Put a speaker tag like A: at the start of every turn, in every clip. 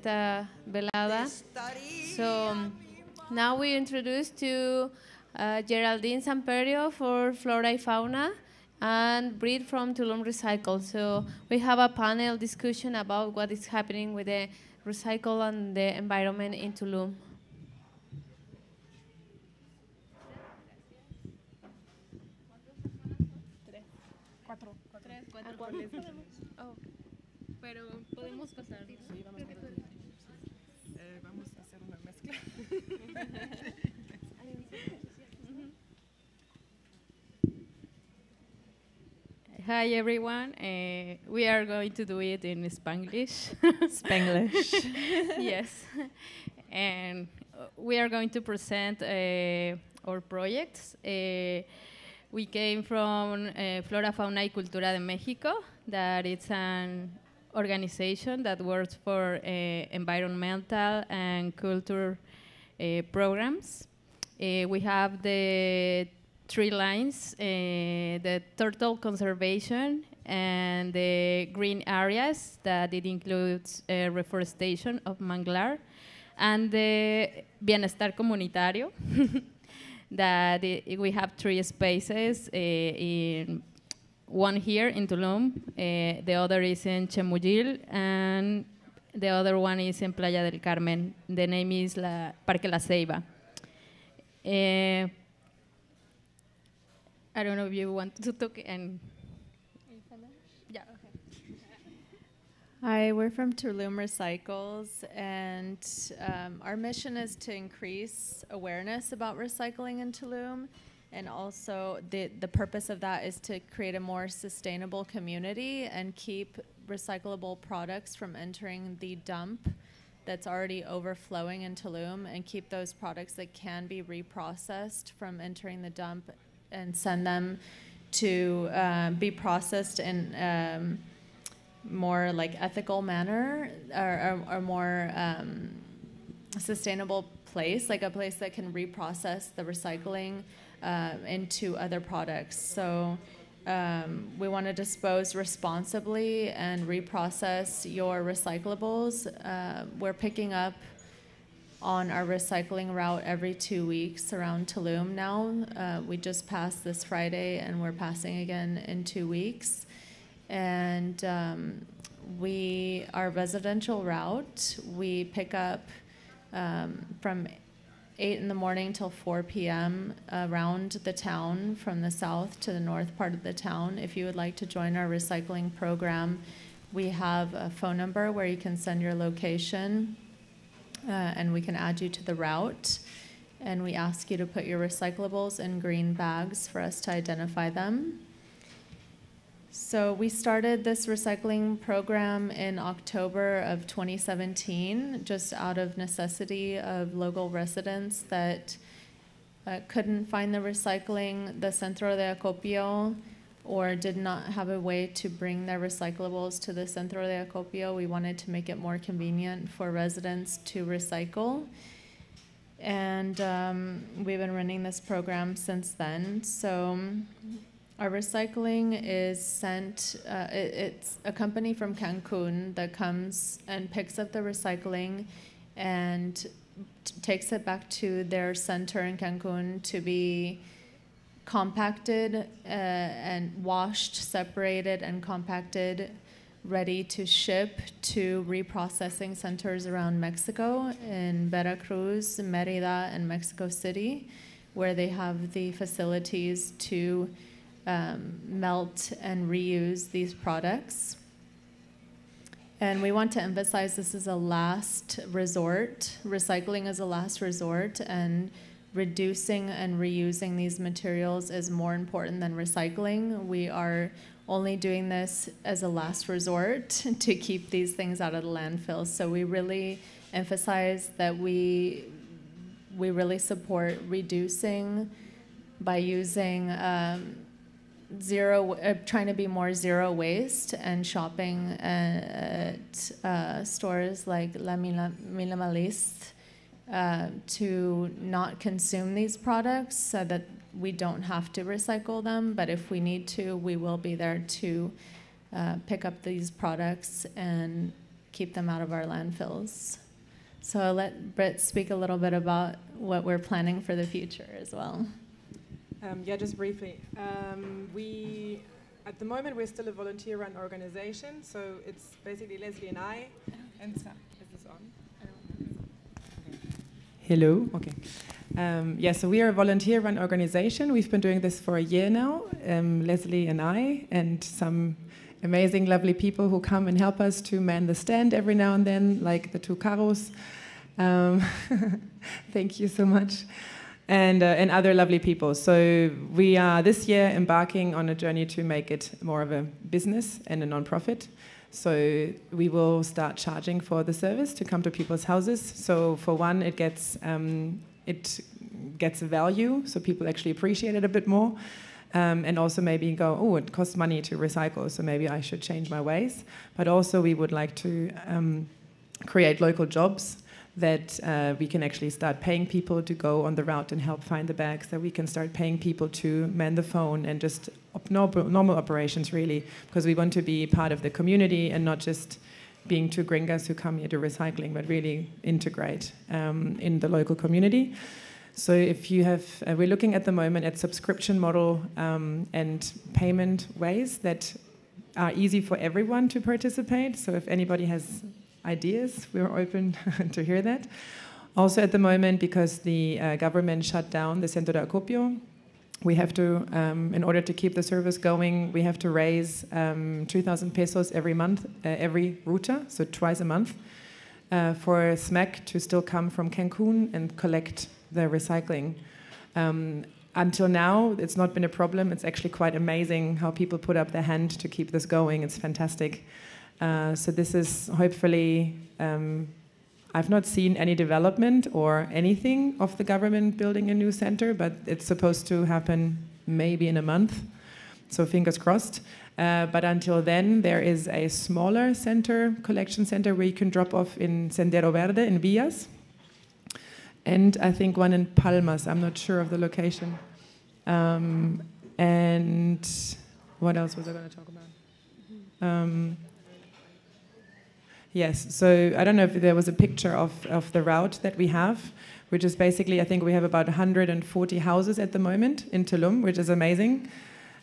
A: velada. So now we introduce to Geraldine Samperio for Flora y Fauna and Breed from Tulum Recycles. So we have a panel discussion about what is happening with the recycle and the environment in Tulum.
B: Oh, pero podemos pasar. Sí,
C: vamos a hacer una mezcla.
B: Hi everyone. We are going to do it in Spanglish.
C: Spanglish.
B: Yes. And we are going to present our projects. We came from Flora, Fauna y Cultura de México, that it's an organization that works for environmental and culture programs. We have the 3 lines, the turtle conservation and the green areas, that it includes reforestation of manglar, and the bienestar comunitario, that we have 3 spaces, one here in Tulum, the other is in Chemuyil, and the other one is in Playa del Carmen. The name is Parque La Ceiba. I don't know if you want to talk and... Yeah, okay.
C: Hi, we're from Tulum Recycles, and our mission is to increase awareness about recycling in Tulum, and also the purpose of that is to create a more sustainable community and keep recyclable products from entering the dump that's already overflowing in Tulum, and keep those products that can be reprocessed from entering the dump and send them to be processed in more like ethical manner, or more sustainable place, like a place that can reprocess the recycling into other products. So we want to dispose responsibly and reprocess your recyclables. We're picking up on our recycling route every 2 weeks around Tulum now. We just passed this Friday, and we're passing again in 2 weeks. And our residential route, we pick up from 8 in the morning till 4 p.m. around the town, from the south to the north part of the town. If you would like to join our recycling program, we have a phone number where you can send your location, and we can add you to the route. And we ask you to put your recyclables in green bags for us to identify them. So we started this recycling program in October of 2017, just out of necessity of local residents that couldn't find the Centro de Acopio, or did not have a way to bring their recyclables to the Centro de Acopio. We wanted to make it more convenient for residents to recycle. And we've been running this program since then. So our recycling is sent, it's a company from Cancun that comes and picks up the recycling and takes it back to their center in Cancun to be compacted and washed, separated, and compacted, ready to ship to reprocessing centers around Mexico, in Veracruz, Mérida, and Mexico City, where they have the facilities to melt and reuse these products. And we want to emphasize this is a last resort. Recycling is a last resort, and reducing and reusing these materials is more important than recycling. We are only doing this as a last resort to keep these things out of the landfill. So we really emphasize that we really support reducing by using trying to be more zero waste, and shopping at stores like La Minimaliste to not consume these products, so that we don't have to recycle them. But if we need to, we will be there to pick up these products and keep them out of our landfills. So I'll let Britt speak a little bit about what we're planning for the future as well.
D: Yeah, just briefly. At the moment, we're still a volunteer-run organization, so it's basically Leslie and I. And Sam, is this on? Hello. Okay. Yeah, so we are a volunteer-run organization. We've been doing this for a year now, Leslie and I, and some amazing, lovely people who come and help us to man the stand every now and then, like the two Caros. Thank you so much. And other lovely people. So we are this year embarking on a journey to make it more of a business and a non-profit. So we will start charging for the service to come to people's houses. So for one, it gets a value, so people actually appreciate it a bit more. And also maybe go, oh, it costs money to recycle, so maybe I should change my ways. But also we would like to create local jobs that we can actually start paying people to go on the route and help find the bags, that we can start paying people to man the phone and just normal operations, really, because we want to be part of the community and not just being two gringas who come here to recycling, but really integrate in the local community. So if you have, we're looking at the moment at subscription model and payment ways that are easy for everyone to participate. So if anybody has ideas, we're open to hear that. Also at the moment, because the government shut down the Centro de Acopio, we have to, in order to keep the service going, we have to raise 2,000 pesos every month, every ruta, so twice a month, for SMAC to still come from Cancun and collect the recycling. Until now, it's not been a problem. It's actually quite amazing how people put up their hand to keep this going. It's fantastic. So this is hopefully, I've not seen any development or anything of the government building a new center, but it's supposed to happen maybe in a month, so fingers crossed. But until then, there is a smaller center, collection center, where you can drop off in Sendero Verde in Villas, and I think one in Palmas. I'm not sure of the location. And what else was I going to talk about? Yes, so I don't know if there was a picture of the route that we have, which is basically, I think we have about 140 houses at the moment in Tulum, which is amazing.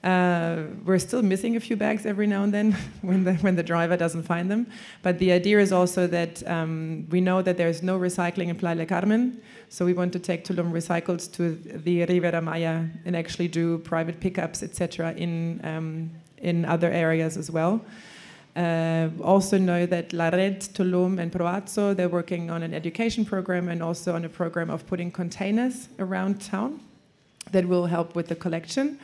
D: We're still missing a few bags every now and then when the driver doesn't find them. But the idea is also that we know that there's no recycling in Playa del Carmen, so we want to take Tulum Recycles to the Ribera Maya and actually do private pickups, etc., in other areas as well. Also know that La Red, Tulum, and Proazzo, they're working on an education program and also on a program of putting containers around town that will help with the collection.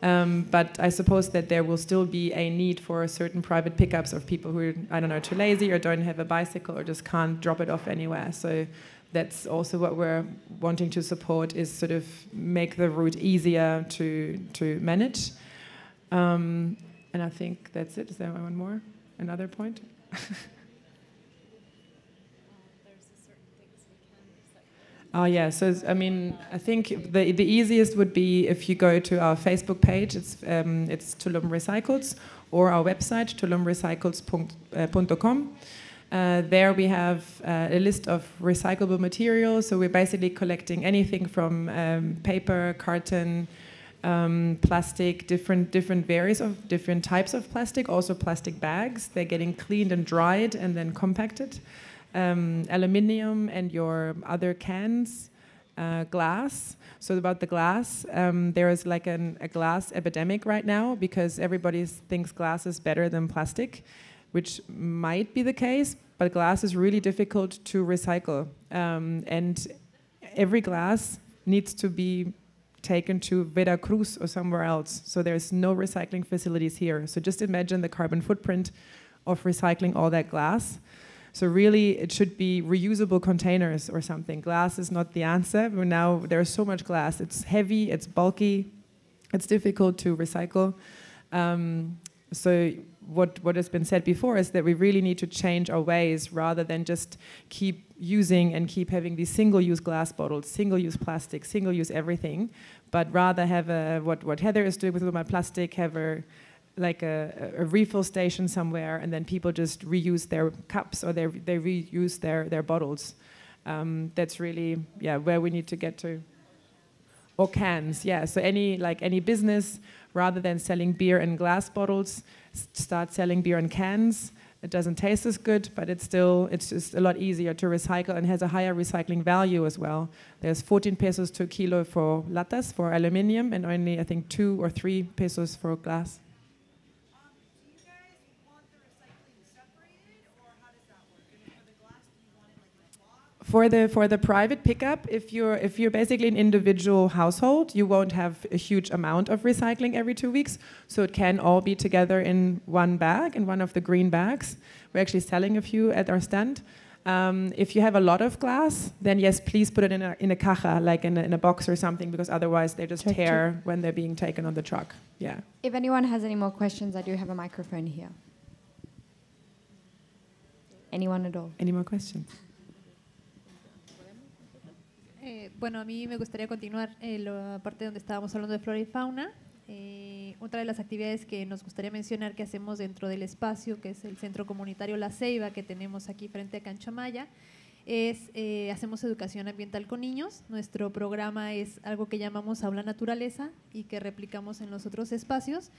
D: But I suppose that there will still be a need for certain private pickups of people who are, I don't know, too lazy or don't have a bicycle or just can't drop it off anywhere. So that's also what we're wanting to support, is sort of make the route easier to manage. And I think that's it. Is there one more? Another point? Oh yeah, so I mean, I think the easiest would be if you go to our Facebook page. It's Tulum Recycles, or our website tulumrecycles.com. There we have a list of recyclable materials. So we're basically collecting anything from paper, carton, plastic, different different types of plastic, also plastic bags. They're getting cleaned and dried and then compacted. Aluminium and your other cans, glass. So about the glass, there is like a glass epidemic right now because everybody thinks glass is better than plastic, which might be the case, but glass is really difficult to recycle. And every glass needs to be taken to Veracruz or somewhere else. So there's no recycling facilities here. So just imagine the carbon footprint of recycling all that glass. So really, it should be reusable containers or something. Glass is not the answer. But now there's so much glass. It's heavy, it's bulky, it's difficult to recycle. So what has been said before is that we really need to change our ways rather than just keep using and keep having these single-use glass bottles, single-use plastic, single-use everything, but rather have what Heather is doing with my plastic, have a like a refill station somewhere, and then people just reuse their cups or they reuse their bottles. That's really where we need to get to. Or cans, yeah. So any business, rather than selling beer in glass bottles, start selling beer in cans. It doesn't taste as good, but it's just a lot easier to recycle and has a higher recycling value as well. There's 14 pesos to a kilo for latas, for aluminium, and only, I think, 2 or 3 pesos for glass.
E: Do you guys want the recycling separated, or how does that work? And for the glass, do you want it like in a box?
D: For the private pickup, if you're basically an individual household, you won't have a huge amount of recycling every 2 weeks. So it can all be together in one bag, in one of the green bags. We're actually selling a few at our stand. If you have a lot of glass, then yes, please put it in a caja, like in a box or something, because otherwise they just tear when they're being taken on the truck. Yeah.
F: If anyone has any more questions, I do have a microphone here. Anyone at all?
D: Any more questions?
G: Bueno, a mí me gustaría continuar la parte donde estábamos hablando de flora y fauna. Otra de las actividades que nos gustaría mencionar que hacemos dentro del espacio, que es el Centro Comunitario La Ceiba, que tenemos aquí frente a Canchamaya, es hacemos educación ambiental con niños. Nuestro programa es algo que llamamos Aula Naturaleza y que replicamos en los otros espacios.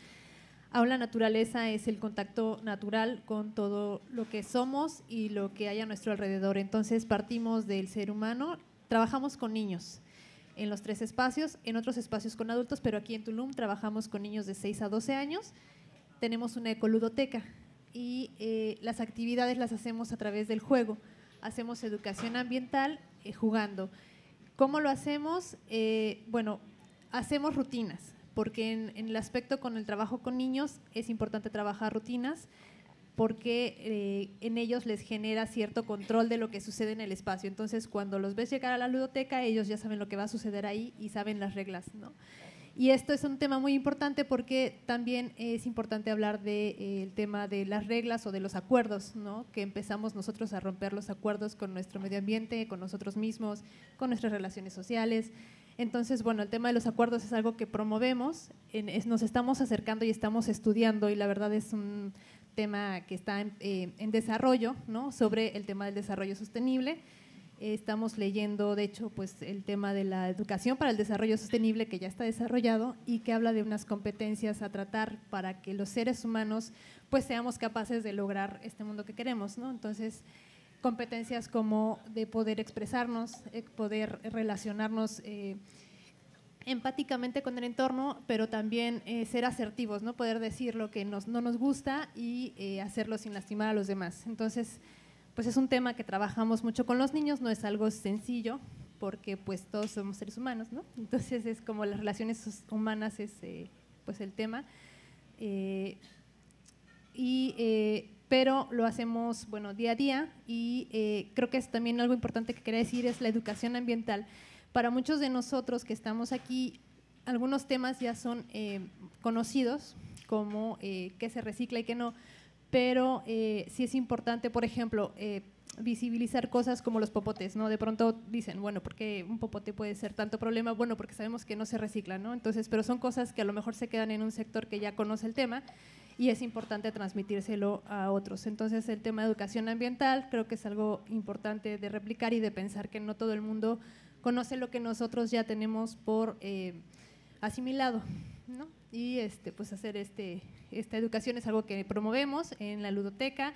G: Aula Naturaleza es el contacto natural con todo lo que somos y lo que hay a nuestro alrededor. Entonces partimos del ser humano. Trabajamos con niños en los 3 espacios, en otros espacios con adultos, pero aquí en Tulum trabajamos con niños de 6 a 12 años. Tenemos una ecoludoteca y las actividades las hacemos a través del juego. Hacemos educación ambiental jugando. ¿Cómo lo hacemos? Bueno, hacemos rutinas, porque en el aspecto con el trabajo con niños es importante trabajar rutinas, porque en ellos les genera cierto control de lo que sucede en el espacio. Entonces, cuando los ves llegar a la ludoteca, ellos ya saben lo que va a suceder ahí y saben las reglas, ¿no? Y esto es un tema muy importante porque también es importante hablar del tema de las reglas o de los acuerdos, ¿no? Que empezamos nosotros a romper los acuerdos con nuestro medio ambiente, con nosotros mismos, con nuestras relaciones sociales. Entonces, bueno, el tema de los acuerdos es algo que promovemos, nos estamos acercando y estamos estudiando, y la verdad es un tema que está en desarrollo, ¿no? Sobre el tema del desarrollo sostenible. Estamos leyendo, de hecho, pues el tema de la educación para el desarrollo sostenible, que ya está desarrollado y que habla de unas competencias a tratar para que los seres humanos pues seamos capaces de lograr este mundo que queremos, ¿no? Entonces, competencias como de poder expresarnos, poder relacionarnos empáticamente con el entorno, pero también ser asertivos, ¿no? Poder decir lo que no nos gusta y hacerlo sin lastimar a los demás. Entonces, pues es un tema que trabajamos mucho con los niños, no es algo sencillo, porque pues todos somos seres humanos, ¿no? Entonces es como las relaciones humanas es pues el tema, pero lo hacemos, bueno, día a día, y creo que es también algo importante que quería decir, es la educación ambiental. Para muchos de nosotros que estamos aquí, algunos temas ya son conocidos, como qué se recicla y qué no, pero sí es importante, por ejemplo, visibilizar cosas como los popotes, ¿no? De pronto dicen, bueno, ¿por qué un popote puede ser tanto problema? Bueno, porque sabemos que no se recicla, ¿no? Entonces, pero son cosas que a lo mejor se quedan en un sector que ya conoce el tema y es importante transmitírselo a otros. Entonces, el tema de educación ambiental creo que es algo importante de replicar y de pensar que no todo el mundo conoce lo que nosotros ya tenemos por asimilado, ¿no? Y pues hacer esta educación es algo que promovemos en la ludoteca,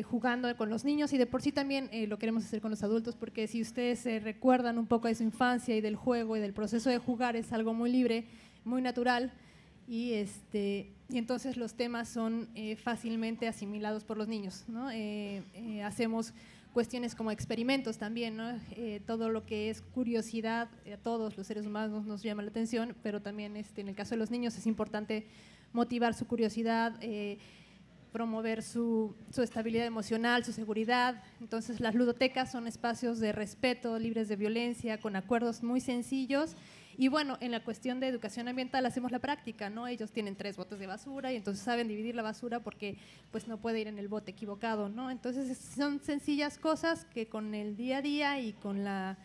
G: jugando con los niños, y de por sí también lo queremos hacer con los adultos, porque si ustedes se recuerdan un poco de su infancia y del juego y del proceso de jugar, es algo muy libre, muy natural, y entonces los temas son fácilmente asimilados por los niños, ¿no? Hacemos cuestiones como experimentos también, ¿no? Todo lo que es curiosidad, a todos los seres humanos nos llama la atención, pero también en el caso de los niños es importante motivar su curiosidad, promover su estabilidad emocional, su seguridad. Entonces las ludotecas son espacios de respeto, libres de violencia, con acuerdos muy sencillos. Y bueno, en la cuestión de educación ambiental hacemos la práctica, ¿no? Ellos tienen 3 botes de basura y entonces saben dividir la basura porque pues no puede ir en el bote equivocado, ¿no? Entonces son sencillas cosas que con el día a día y con la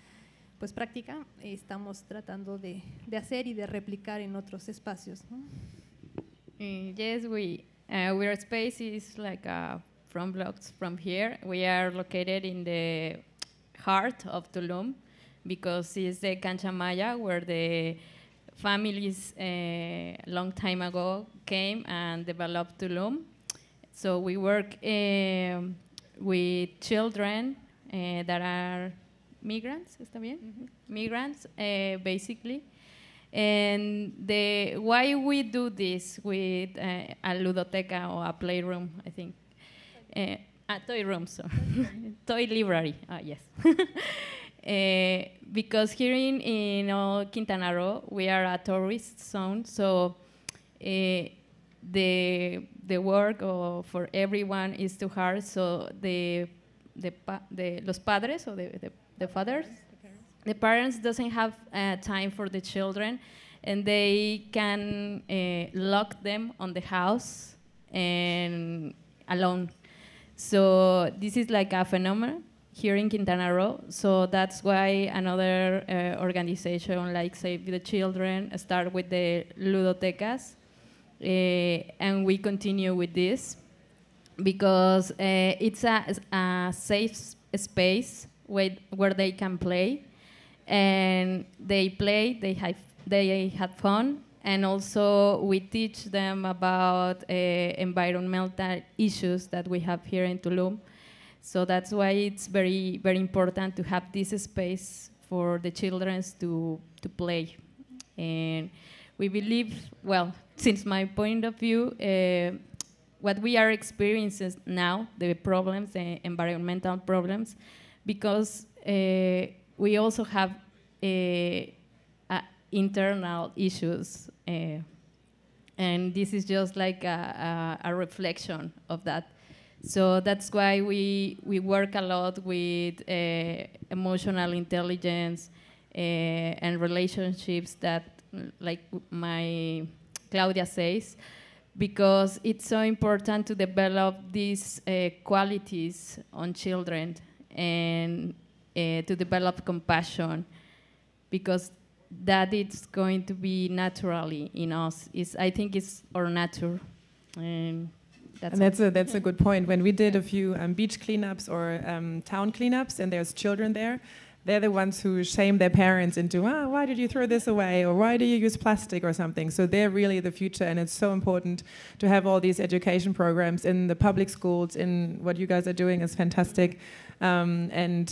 G: pues práctica estamos tratando de hacer y de replicar en otros espacios, ¿no?
B: Yes, our space is like from blocks from here. We are located in the heart of Tulum because it's the Cancha Maya where the families long time ago came and developed Tulum. So we work with children that are migrants, ¿está bien? Migrants, basically. And why we do this with a ludoteca or a playroom, I think. A toy room, so toy library, yes. Because here in Quintana Roo, we are a tourist zone, so the work for everyone is too hard. So los padres or the fathers, the parents doesn't have time for the children, and they can lock them on the house and alone. So this is like a phenomenon here in Quintana Roo. So that's why another organization like Save the Children start with the ludotecas, and we continue with this because it's a safe space where they can play, and they play, they have fun, and also we teach them about environmental issues that we have here in Tulum. So that's why it's very, very important to have this space for the children to play. And we believe, well, since my point of view, what we are experiencing now, the problems, the environmental problems, because we also have internal issues, and this is just like a reflection of that. So that's why we work a lot with emotional intelligence and relationships that, like my Claudia says, because it's so important to develop these qualities on children and to develop compassion, because that it's going to be naturally in us. I think it's our nature. And
D: that's a good point. When we did a few beach cleanups or town cleanups, and there's children there, they're the ones who shame their parents into, why did you throw this away, or why do you use plastic or something? So they're really the future, and it's so important to have all these education programs in the public schools. In what you guys are doing is fantastic. And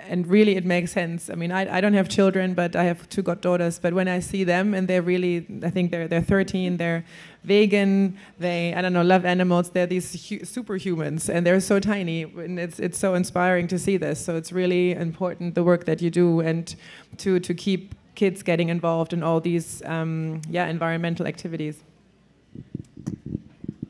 D: really it makes sense. I mean, I don't have children, but I have two goddaughters. But when I see them, and they're really, I think they're 13, they're vegan, they, I don't know, love animals. They're these superhumans, and they're so tiny. And it's so inspiring to see this. So it's really important, the work that you do, and to keep kids getting involved in all these environmental activities.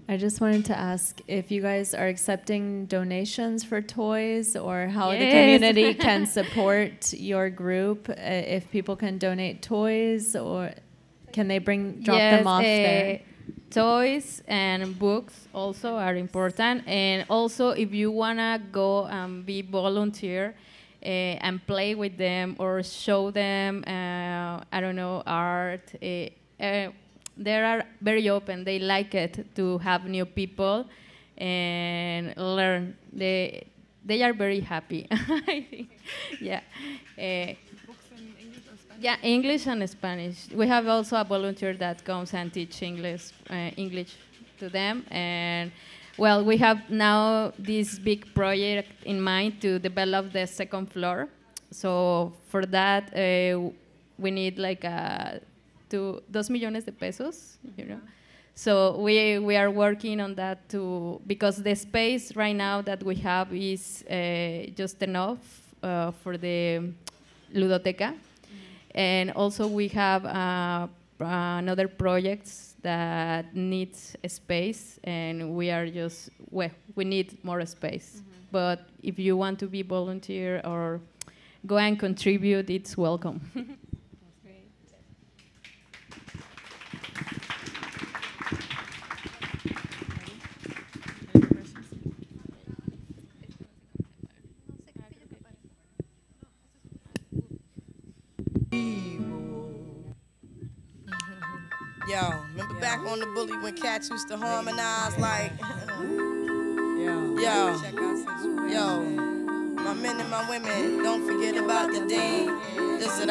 C: I just wanted to ask if you guys are accepting donations for toys, or how the community can support your group, if people can donate toys, or can they drop them off there?
B: Toys and books also are important, and also if you wanna go and be volunteer and play with them or show them, I don't know, art. They are very open. They like it to have new people and learn. They are very happy. I think, yeah.
D: Books in English or Spanish?
B: Yeah, English and Spanish. We have also a volunteer that comes and teach English to them. And well, we have now this big project in mind to develop the second floor. So for that, we need like 2 millones de pesos, you know. So we are working on that too, because the space right now that we have is just enough for the ludoteca. And also we have another projects that needs a space, and we are just, we need more space. But if you want to be volunteer or go and contribute, it's welcome.
H: Yo, remember back on the bully when cats used to harmonize like, yo, my men and my women, don't forget about the dean. This is